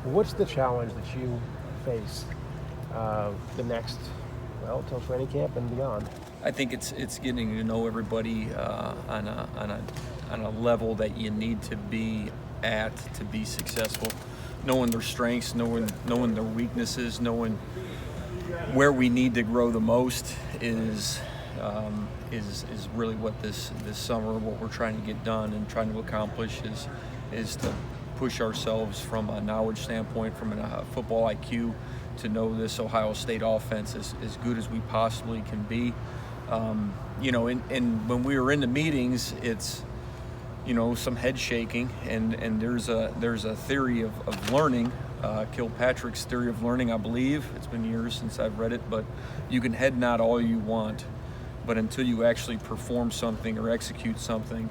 What's the challenge that you face the next, well, till training camp and beyond? I think it's getting to know everybody on a level that you need to be at to be successful. Knowing their strengths, knowing their weaknesses, knowing where we need to grow the most is really what this summer, what we're trying to get done and trying to accomplish is to push ourselves from a knowledge standpoint, from a football IQ, to know this Ohio State offense as good as we possibly can be. And when we were in the meetings, it's some head shaking, and there's a theory of learning, Kilpatrick's theory of learning, I believe. It's been years since I've read it, but you can head nod all you want, but until you actually perform something or execute something,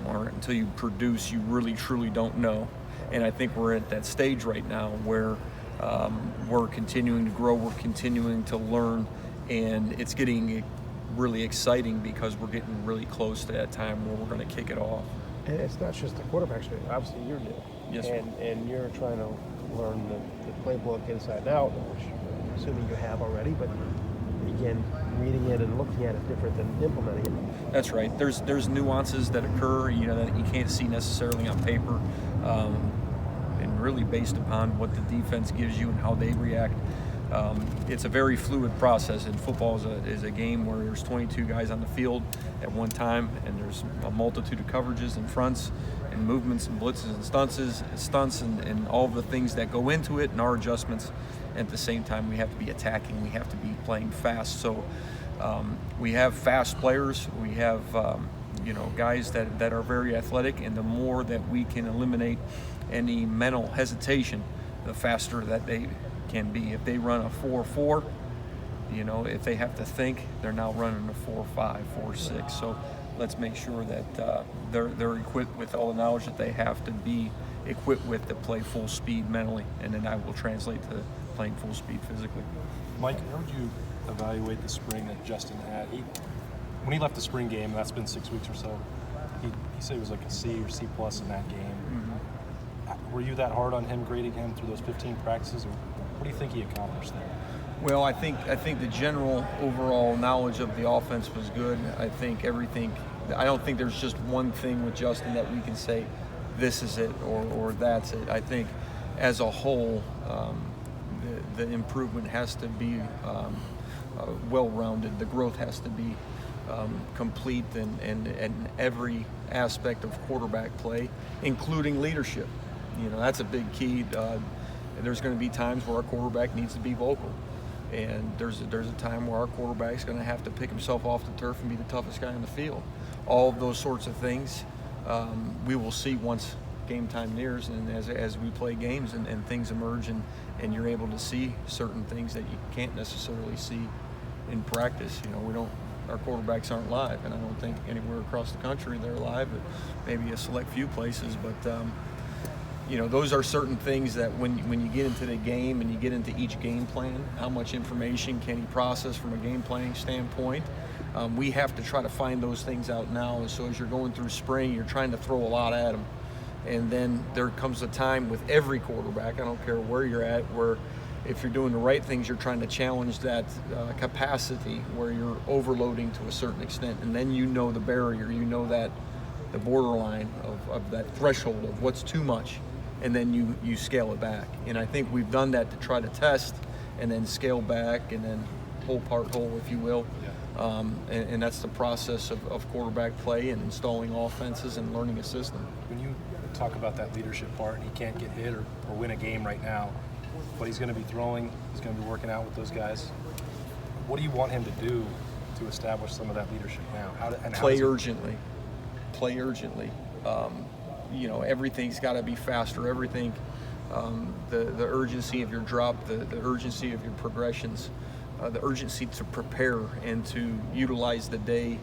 or until you produce, you really truly don't know. And I think we're at that stage right now where we're continuing to grow, we're continuing to learn, and it's getting really exciting because we're getting really close to that time where we're going to kick it off. And it's not just the quarterback straight. Obviously, you're new. Yes, sir. And you're trying to learn the playbook inside and out, which I'm assuming you have already, but again, reading it and looking at it is different than implementing it. That's right. There's nuances that occur, that you can't see necessarily on paper, and really based upon what the defense gives you and how they react. It's a very fluid process, and football is a game where there's 22 guys on the field at one time, and there's a multitude of coverages and fronts and movements and blitzes and stunts and all of the things that go into it and our adjustments. At the same time, we have to be attacking, we have to be playing fast. So we have fast players, we have guys that are very athletic, and the more that we can eliminate any mental hesitation, the faster that they can be. If they run a 4-4, if they have to think, they're now running a 4-5, 4-6. So let's make sure that they're equipped with all the knowledge that they have to be equipped with to play full speed mentally, and then that will translate to playing full speed physically. Mike, how would you evaluate the spring that Justin had? When he left the spring game, that's been 6 weeks or so, he said it was like a C or C plus in that game. Mm-hmm. Were you that hard on him, grading him through those 15 practices, or what do you think he accomplished there? Well, I think the general overall knowledge of the offense was good. I don't think there's just one thing with Justin that we can say this is it or that's it. I think as a whole, the improvement has to be well-rounded. The growth has to be complete in every aspect of quarterback play, including leadership. That's a big key. There's going to be times where our quarterback needs to be vocal, and there's a time where our quarterback's going to have to pick himself off the turf and be the toughest guy on the field. All of those sorts of things we will see once game time nears, and as we play games and things emerge, and you're able to see certain things that you can't necessarily see in practice. Our quarterbacks aren't live, and I don't think anywhere across the country they're live, but maybe a select few places. But those are certain things that when you get into the game and you get into each game plan, how much information can he process from a game planning standpoint? We have to try to find those things out now. And so as you're going through spring, you're trying to throw a lot at them. And then there comes a time with every quarterback, I don't care where you're at, where if you're doing the right things, you're trying to challenge that capacity where you're overloading to a certain extent. And then the barrier, that the borderline of that threshold of what's too much. And then you scale it back. And I think we've done that to try to test and then scale back and then whole, if you will. Yeah. And that's the process of quarterback play and installing offenses and learning a system. When you talk about that leadership part, and he can't get hit or win a game right now, but he's going to be throwing, he's going to be working out with those guys. What do you want him to do to establish some of that leadership now? Play urgently. Everything's got to be faster. Everything, the urgency of your drop, the urgency of your progressions, the urgency to prepare and to utilize the day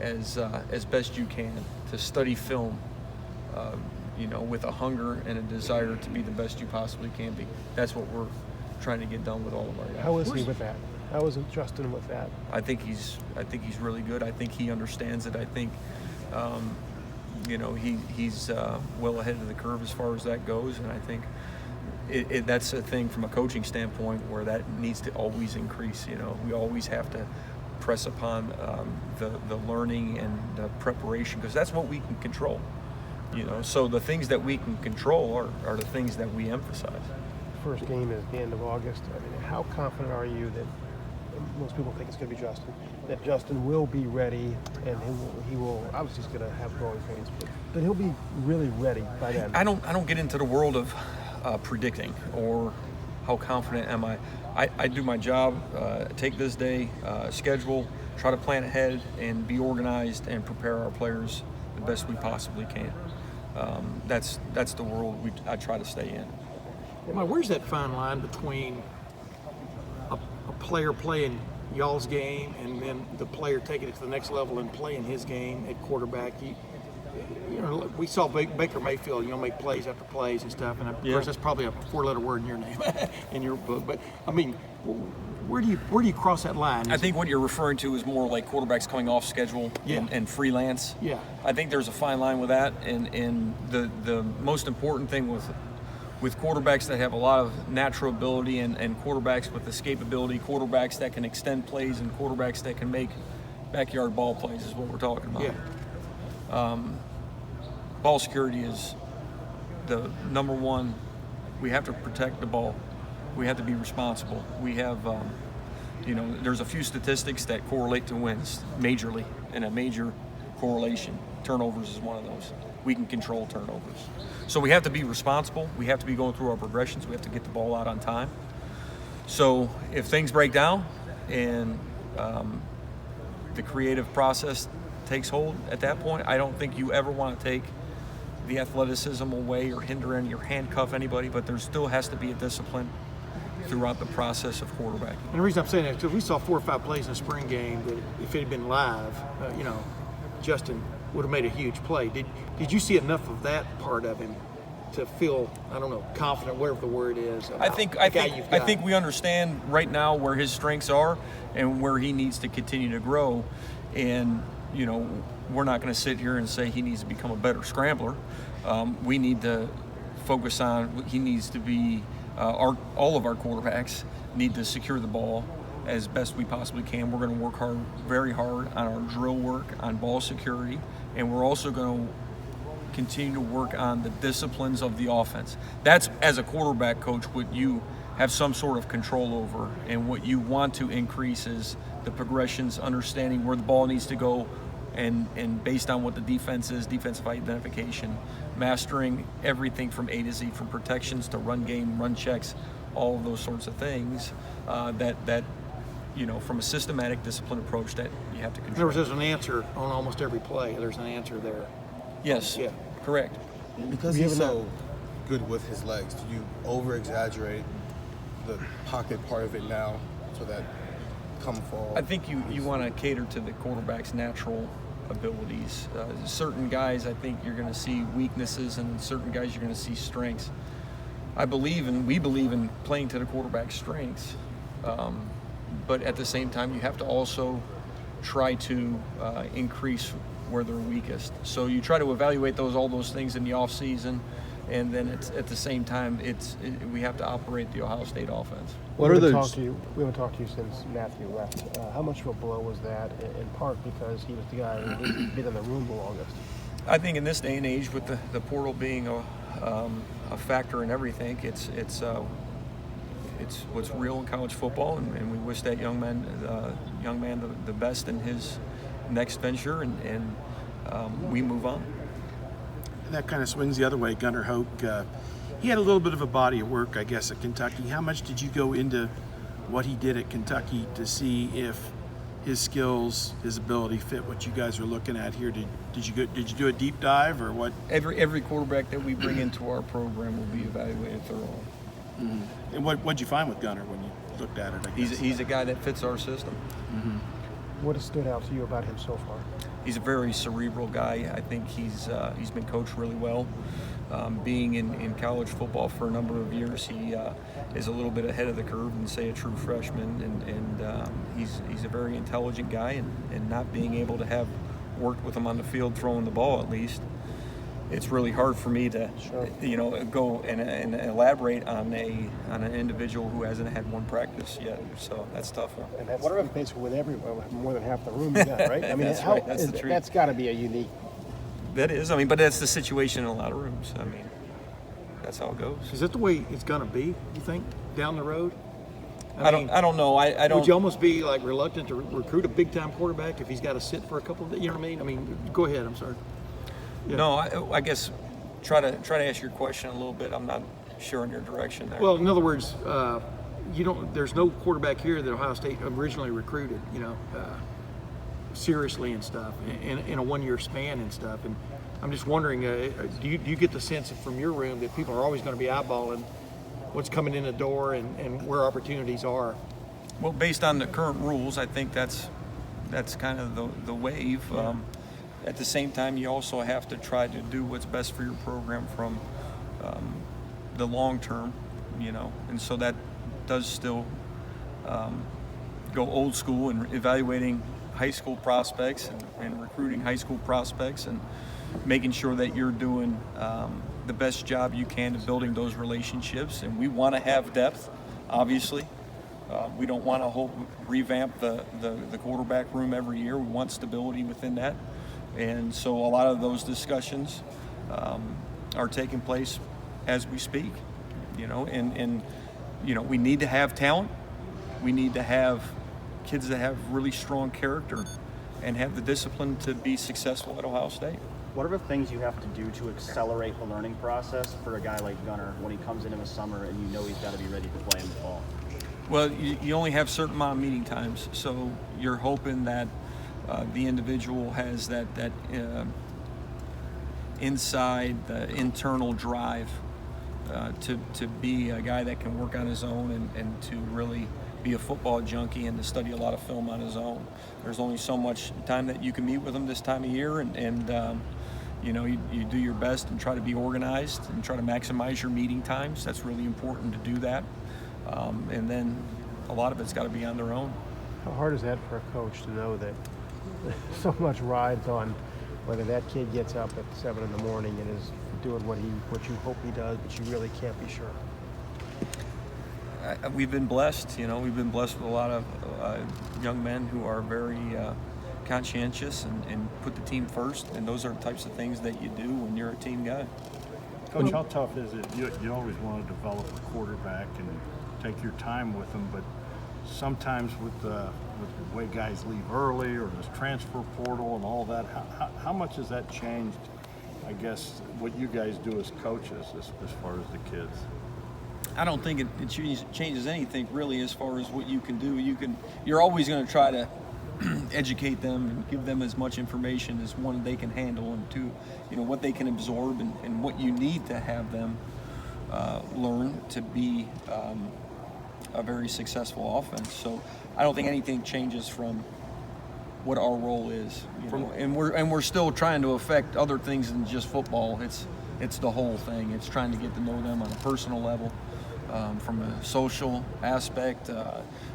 as best you can, to study film, with a hunger and a desire to be the best you possibly can be. That's what we're trying to get done with all of our guys. How is he with that? How is Justin with that? I think he's really good. I think he understands it. I think he's well ahead of the curve as far as that goes, and I think that's a thing from a coaching standpoint where that needs to always increase. We always have to press upon the learning and the preparation, because that's what we can control. So the things that we can control are the things that we emphasize. First game is the end of August. I mean, how confident are you that most people think it's going to be Justin, that Justin will be ready, and he will obviously he's going to have growing pains, but he'll be really ready by then? I don't get into the world of predicting or how confident am I. I do my job, take this day, schedule, try to plan ahead, and be organized and prepare our players the best we possibly can. That's the world I try to stay in. Mike, where's that fine line between a player playing y'all's game and then the player taking it to the next level and playing his game at quarterback? We saw Baker Mayfield, make plays after plays and stuff, and of course that's probably a 4-letter word in your name, in your book. But I mean, where do you cross that line? I think what you're referring to is more like quarterbacks coming off schedule and freelance. Yeah. I think there's a fine line with that, and the most important thing with quarterbacks that have a lot of natural ability and quarterbacks with escapability, quarterbacks that can extend plays, and quarterbacks that can make backyard ball plays is what we're talking about. Yeah. Ball security is the number one. We have to protect the ball. We have to be responsible. We have, there's a few statistics that correlate to wins majorly, and a major correlation. Turnovers is one of those. We can control turnovers. So we have to be responsible. We have to be going through our progressions. We have to get the ball out on time. So if things break down and the creative process takes hold at that point, I don't think you ever want to take the athleticism away or hinder any or handcuff anybody, but there still has to be a discipline throughout the process of quarterbacking. And the reason I'm saying that is because we saw 4 or 5 plays in the spring game that if it had been live, Justin would have made a huge play. Did you see enough of that part of him to feel, confident, whatever the word is? I think we understand right now where his strengths are and where he needs to continue to grow. And we're not going to sit here and say he needs to become a better scrambler. We need to focus on, he needs to be, all of our quarterbacks need to secure the ball as best we possibly can. We're going to work very hard on our drill work, on ball security, and we're also going to continue to work on the disciplines of the offense. That's, as a quarterback coach, what you have some sort of control over, and what you want to increase is the progressions, understanding where the ball needs to go, and based on what the defense is, defensive identification, mastering everything from A to Z, from protections to run game, run checks, all of those sorts of things that from a systematic discipline approach that you have to control. In other words, there's an answer on almost every play. There's an answer there. Yes. Yeah. Correct. Because he's so good with his legs, do you over-exaggerate the pocket part of it now so that come fall? I think you want to cater to the quarterback's natural abilities. Certain guys, I think you're going to see weaknesses, and certain guys you're going to see strengths. We believe in playing to the quarterback's strengths, but at the same time, you have to also try to increase where they're weakest. So you try to evaluate all those things in the off season, and then at the same time, we have to operate the Ohio State offense. We haven't talked to you since Matthew left. How much of a blow was that? In part because he was the guy who's been in the room the longest. I think in this day and age, with the portal being a factor in everything, it's what's real in college football, and we wish that young man the best in his next venture, and we move on. That kind of swings the other way. Gunnar Hoke, he had a little bit of a body of work, I guess, at Kentucky. How much did you go into what he did at Kentucky to see if his skills, his ability fit what you guys are looking at here? Did you do a deep dive, or what? Every quarterback that we bring into our program will be evaluated thoroughly. Mm-hmm. And what'd you find with Gunnar when you looked at it? I guess? He's a guy that fits our system. Mm-hmm. What has stood out to you about him so far? He's a very cerebral guy. I think he's been coached really well. Being in college football for a number of years, he is a little bit ahead of the curve than, say, a true freshman. And he's a very intelligent guy. And not being able to have worked with him on the field throwing the ball, at least, it's really hard for me to, go and elaborate on an individual who hasn't had one practice yet. So that's tough. And that's basically with everyone, more than half the room you got, right? I mean, That's right. That's the truth. That's got to be a unique. That is. I mean, but that's the situation in a lot of rooms. I mean, that's how it goes. Is that the way it's going to be, you think, down the road? I don't know. I don't. Would you almost be like reluctant to recruit a big-time quarterback if he's got to sit for a couple of days? You know what I mean? I mean, go ahead. I'm sorry. Yeah. No, I guess try to ask your question a little bit. I'm not sure in your direction there. Well, in other words, there's no quarterback here that Ohio State originally recruited, seriously and stuff, in a one-year span and stuff. And I'm just wondering, do you get the sense from your room that people are always going to be eyeballing what's coming in the door and where opportunities are? Well, based on the current rules, I think that's kind of the wave. At the same time, you also have to try to do what's best for your program from the long term, and so that does still go old school and evaluating high school prospects and recruiting high school prospects and making sure that you're doing the best job you can of building those relationships. And we want to have depth, obviously. We don't want to revamp the quarterback room every year. We want stability within that. And so a lot of those discussions are taking place as we speak, and we need to have talent. We need to have kids that have really strong character and have the discipline to be successful at Ohio State. What are the things you have to do to accelerate the learning process for a guy like Gunner when he comes in the summer and he's got to be ready to play in the fall? Well, you only have a certain amount of meeting times, so you're hoping that the individual has that inside, the internal drive to be a guy that can work on his own and to really be a football junkie and to study a lot of film on his own. There's only so much time that you can meet with him this time of year, and you do your best and try to be organized and try to maximize your meeting times. That's really important to do that. And then a lot of it's got to be on their own. How hard is that for a coach to know that so much rides on whether that kid gets up at 7 in the morning and is doing what you hope he does, but you really can't be sure? We've been blessed, we've been blessed with a lot of young men who are very conscientious and put the team first, and those are the types of things that you do when you're a team guy. Coach, how tough is it? You always want to develop a quarterback and take your time with them, but sometimes with the way guys leave early or this transfer portal and all that, how much has that changed, I guess, what you guys do as coaches as far as the kids? I don't think it changes anything really as far as what you can do. You're always going to try to educate them and give them as much information as one they can handle, and two, what they can absorb and what you need to have them learn to be a very successful offense. So I don't think anything changes from what our role is, and we're still trying to affect other things than just football. It's the whole thing. It's trying to get to know them on a personal level, from a social aspect,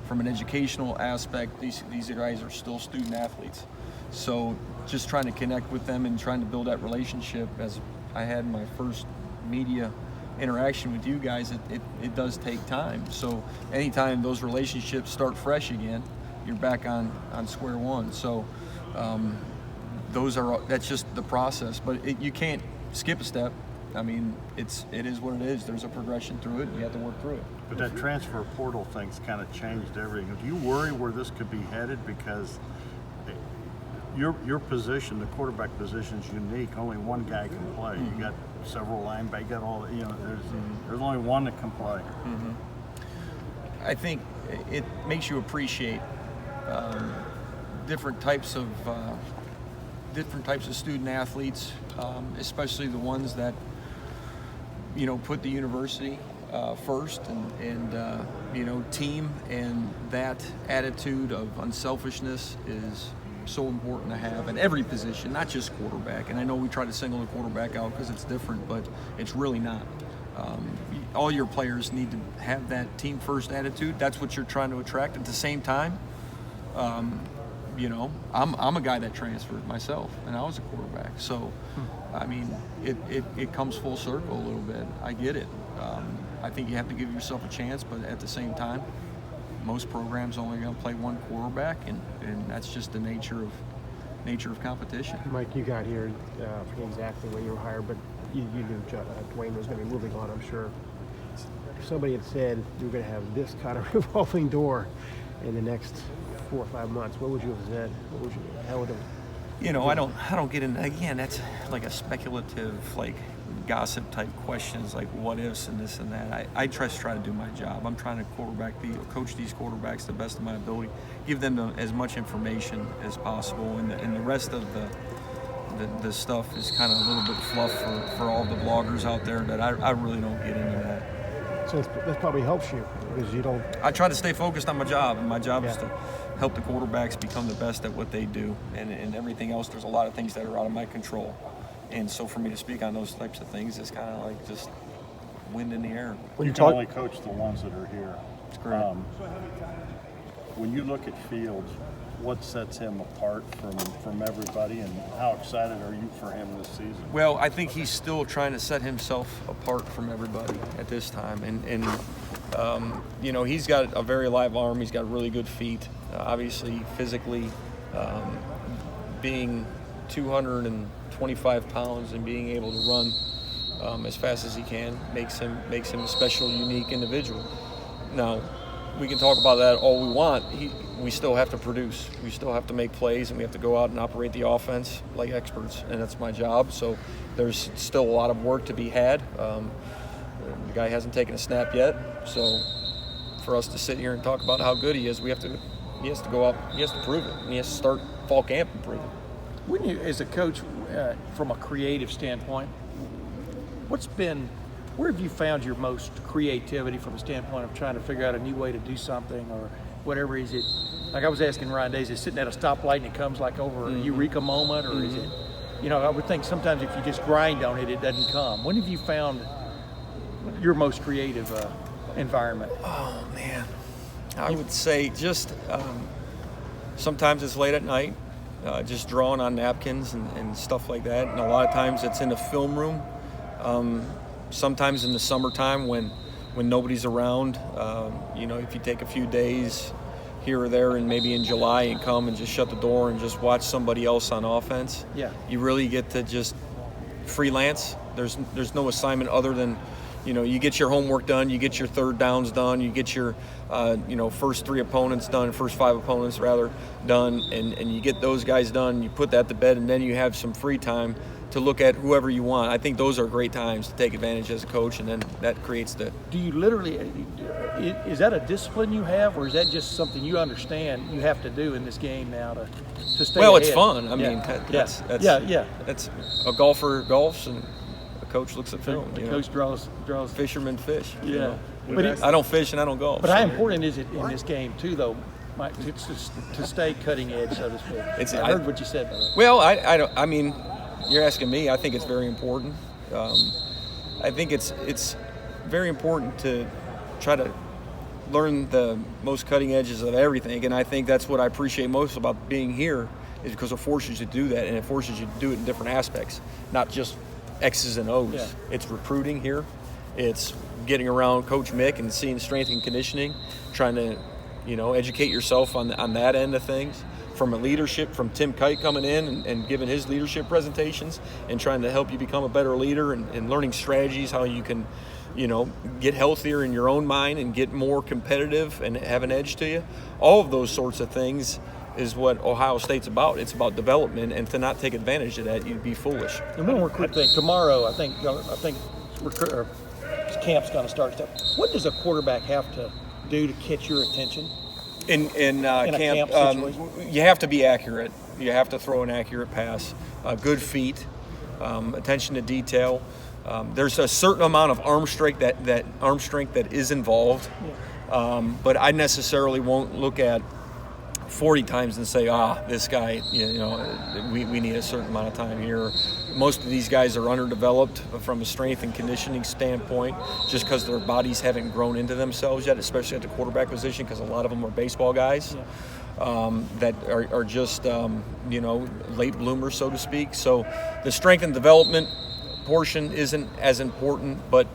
from an educational aspect. These guys are still student athletes, so just trying to connect with them and trying to build that relationship. As I had my first media interaction with you guys, it does take time. So anytime those relationships start fresh again, you're back on square one. So that's just the process, but you can't skip a step. I mean, it is what it is. There's a progression through it, and you have to work through it. But that transfer portal thing's kind of changed everything. Do you worry where this could be headed? Because your position, the quarterback position, is unique. Only one guy can play. Mm-hmm. You got several linebackers. You got all. There's only one that can play. Mm-hmm. I think it makes you appreciate different types of student athletes, especially the ones that put the university first and team, and that attitude of unselfishness is so important to have in every position, not just quarterback. And I know we try to single the quarterback out because it's different, but it's really not. All your players need to have that team first attitude. That's what you're trying to attract. At the same time, I'm a guy that transferred myself, and I was a quarterback. So, I mean, it comes full circle a little bit. I get it. I think you have to give yourself a chance, but at the same time, most programs only going to play one quarterback, and that's just the nature of competition. Mike, you got here, I forget exactly when you were hired, but you knew Dwayne was going to be moving on, I'm sure. If somebody had said you were going to have this kind of revolving door in the next 4 or 5 months, what would you have said? How would it? I don't get into, again, that's like a speculative, like gossip type questions, like what ifs and this and that. I just try to do my job. I'm trying to coach these quarterbacks to the best of my ability, give them as much information as possible, and the rest of the stuff is kind of a little bit fluff for all the bloggers out there that I really don't get into that. So that probably helps you because you don't. I try to stay focused on my job, and my job is to help the quarterbacks become the best at what they do, and everything else. There's a lot of things that are out of my control, and so for me to speak on those types of things is kind of like just wind in the air. You can only coach the ones that are here. It's correct. When you look at Fields, what sets him apart from everybody, and how excited are you for him this season? Well, I think he's still trying to set himself apart from everybody at this time, and he's got a very live arm. He's got really good feet. Obviously, physically, being 225 pounds and being able to run as fast as he can makes him a special, unique individual. Now, we can talk about that all we want. We still have to produce. We still have to make plays, and we have to go out and operate the offense like experts, and that's my job. So there's still a lot of work to be had. The guy hasn't taken a snap yet, so for us to sit here and talk about how good he is, he has to go out, he has to prove it, and he has to start fall camp and prove it. Wouldn't you, as a coach, from a creative standpoint, where have you found your most creativity from a standpoint of trying to figure out a new way to do something or whatever? Is it, like I was asking Ryan Days, is sitting at a stoplight and it comes like over a eureka moment, or is it, I would think sometimes if you just grind on it, it doesn't come. When have you found your most creative environment? Oh, man. I would say just sometimes it's late at night, just drawing on napkins and stuff like that. And a lot of times it's in the film room. Sometimes in the summertime when nobody's around, if you take a few days here or there and maybe in July and come and just shut the door and just watch somebody else on offense, you really get to just freelance. There's no assignment other than, you get your homework done, you get your third downs done, you get your, first 5 opponents rather done, and you get those guys done, you put that to bed, and then you have some free time to look at whoever you want. I think those are great times to take advantage as a coach, and then that creates the... Do you literally, is that a discipline you have, or is that just something you understand you have to do in this game now to stay Well, ahead? it's fun. I mean, that's a golfer golfs, and a coach looks at film. The coach draws. Fishermen fish. Yeah. But I don't fish and I don't golf. But how important is it in this game, too, though, Mike, to stay cutting edge, so to speak? I heard what you said, by the way. Well, I mean, you're asking me. I think it's very important. I think it's very important to try to learn the most cutting edges of everything, and I think that's what I appreciate most about being here is because it forces you to do that, and it forces you to do it in different aspects, not just X's and O's. Yeah. It's recruiting here. It's getting around Coach Mick and seeing strength and conditioning, trying to, educate yourself on that end of things. From a leadership, from Tim Kite coming in and giving his leadership presentations and trying to help you become a better leader and learning strategies, how you can, get healthier in your own mind and get more competitive and have an edge to you. All of those sorts of things is what Ohio State's about. It's about development, and to not take advantage of that, you'd be foolish. And one more quick thing. Tomorrow, I think camp's going to start stuff. What does a quarterback have to do to catch your attention? In camp you have to be accurate. You have to throw an accurate pass, good feet, attention to detail. There's a certain amount of arm strength that is involved, but I necessarily won't look at 40 times and say, this guy, we need a certain amount of time here. Most of these guys are underdeveloped from a strength and conditioning standpoint just because their bodies haven't grown into themselves yet, especially at the quarterback position, because a lot of them are baseball guys. that are just, late bloomers, so to speak. So the strength and development portion isn't as important, but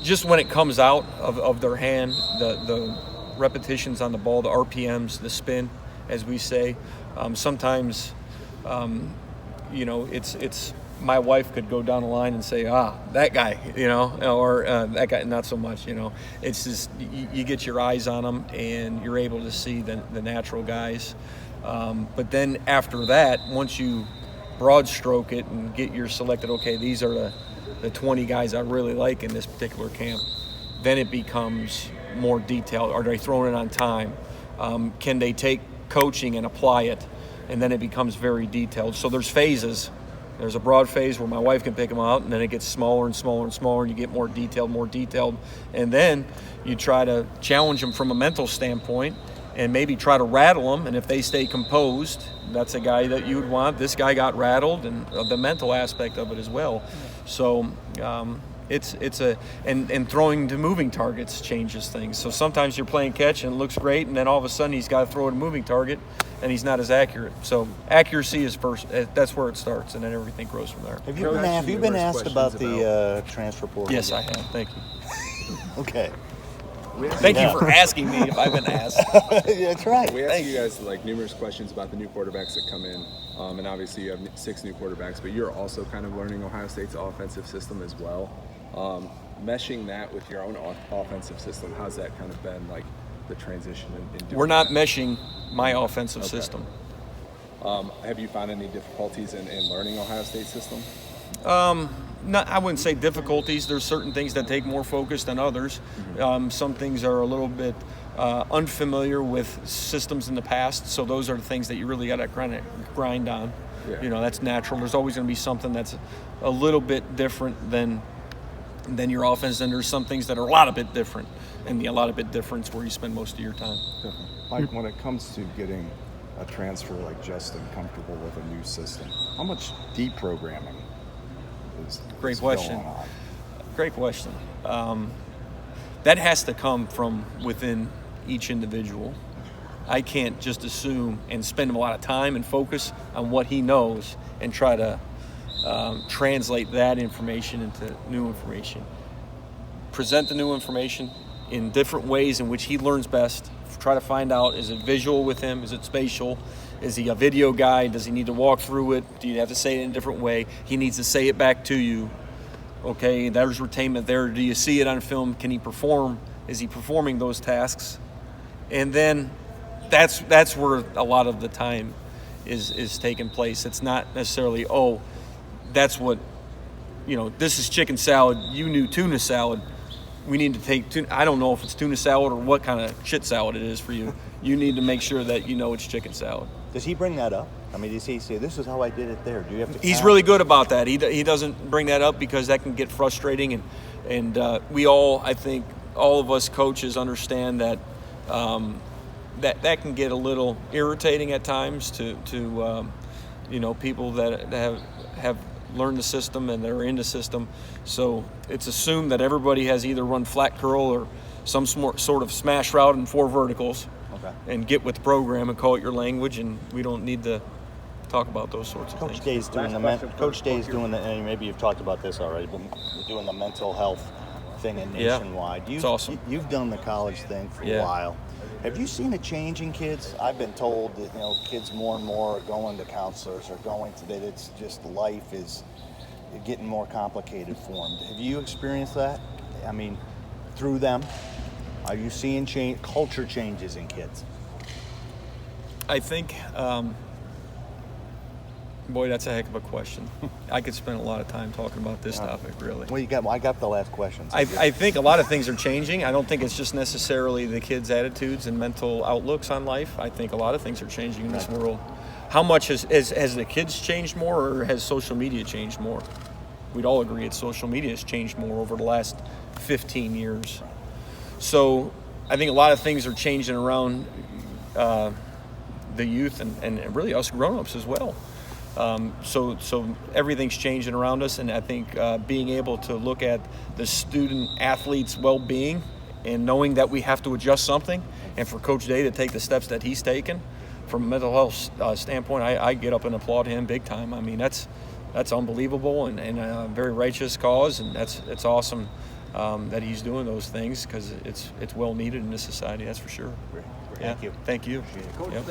just when it comes out of their hand, the repetitions on the ball, the RPMs, the spin, as we say, sometimes, it's my wife could go down the line and say, that guy, or that guy, not so much, It's just, you get your eyes on them and you're able to see the natural guys. But then after that, once you broad stroke it and get your selected, okay, these are the 20 guys I really like in this particular camp, then it becomes more detailed. Are they throwing it on time? Can they take coaching and apply it? And then it becomes very detailed. So there's phases. There's a broad phase where my wife can pick them out, and then it gets smaller and smaller and smaller, and you get more detailed. And then you try to challenge them from a mental standpoint and maybe try to rattle them. And if they stay composed, that's a guy that you would want. This guy got rattled, and the mental aspect of it as well. So and throwing to moving targets changes things. So sometimes you're playing catch and it looks great, and then all of a sudden he's got to throw at a moving target, and he's not as accurate. So accuracy is first. That's where it starts, and then everything grows from there. Have you been asked about the transfer portal? Yes, I have. Thank you. Okay. Thank you for asking me if I've been asked. That's right. We asked you guys numerous questions about the new quarterbacks that come in, and obviously you have 6 new quarterbacks, but you're also kind of learning Ohio State's offensive system as well. Meshing that with your own offensive system, how's that kind of been the transition in doing We're not that? meshing my offensive system. Have you found any difficulties in learning Ohio State's system? I wouldn't say difficulties. There's certain things that take more focus than others. Some things are a little bit unfamiliar with systems in the past, so those are the things that you really got to grind on. Yeah. That's natural. There's always going to be something that's a little bit different than your offense, and there's some things that are a lot of bit different, and a lot of bit difference where you spend most of your time. Mike, when it comes to getting a transfer like Justin comfortable with a new system, how much deprogramming is Great going question. on? Great question. That has to come from within each individual. I can't just assume and spend a lot of time and focus on what he knows and try to translate that information into new information. Present the new information in different ways in which he learns best. Try to find out, is it visual with him? Is it spatial? Is he a video guy? Does he need to walk through it? Do you have to say it in a different way? He needs to say it back to you. Okay, there's retainment there. Do you see it on film? Can he perform? Is he performing those tasks? And then that's where a lot of the time is taking place. It's not necessarily, that's what, this is chicken salad. You knew tuna salad. We need to take tuna. I don't know if it's tuna salad or what kind of shit salad it is for you. You need to make sure that you know it's chicken salad. Does he bring that up? I mean, does he say, this is how I did it there? Do you have to? He's really good about that. He doesn't bring that up because that can get frustrating, and we all, I think, all of us coaches understand that that can get a little irritating at times to people that have learned the system and they're in the system. So it's assumed that everybody has either run flat curl or some sort of smash route in 4 verticals. Okay. And get with the program and call it your language, and we don't need to talk about those sorts of Coach things. Day's doing and maybe you've talked about this already, but you're doing the mental health thing in Nationwide. It's awesome. You've done the college thing for a while. Have you seen a change in kids? I've been told that kids more and more are going to counselors or that it's just life is getting more complicated for them. Have you experienced that? I mean, through them, are you seeing culture changes in kids? I think, boy, that's a heck of a question. I could spend a lot of time talking about this topic, really. Well, I got the last question. So I think a lot of things are changing. I don't think it's just necessarily the kids' attitudes and mental outlooks on life. I think a lot of things are changing in this world. How much has the kids changed more, or has social media changed more? We'd all agree it's social media has changed more over the last 15 years. So I think a lot of things are changing around the youth and really us grown-ups as well. So everything's changing around us, and I think being able to look at the student-athlete's well-being and knowing that we have to adjust something, and for Coach Day to take the steps that he's taken from a mental health standpoint, I get up and applaud him big time. I mean, that's unbelievable and a very righteous cause, and it's awesome that he's doing those things because it's well needed in this society. That's for sure. Thank you. Thank you. Coach, Yep.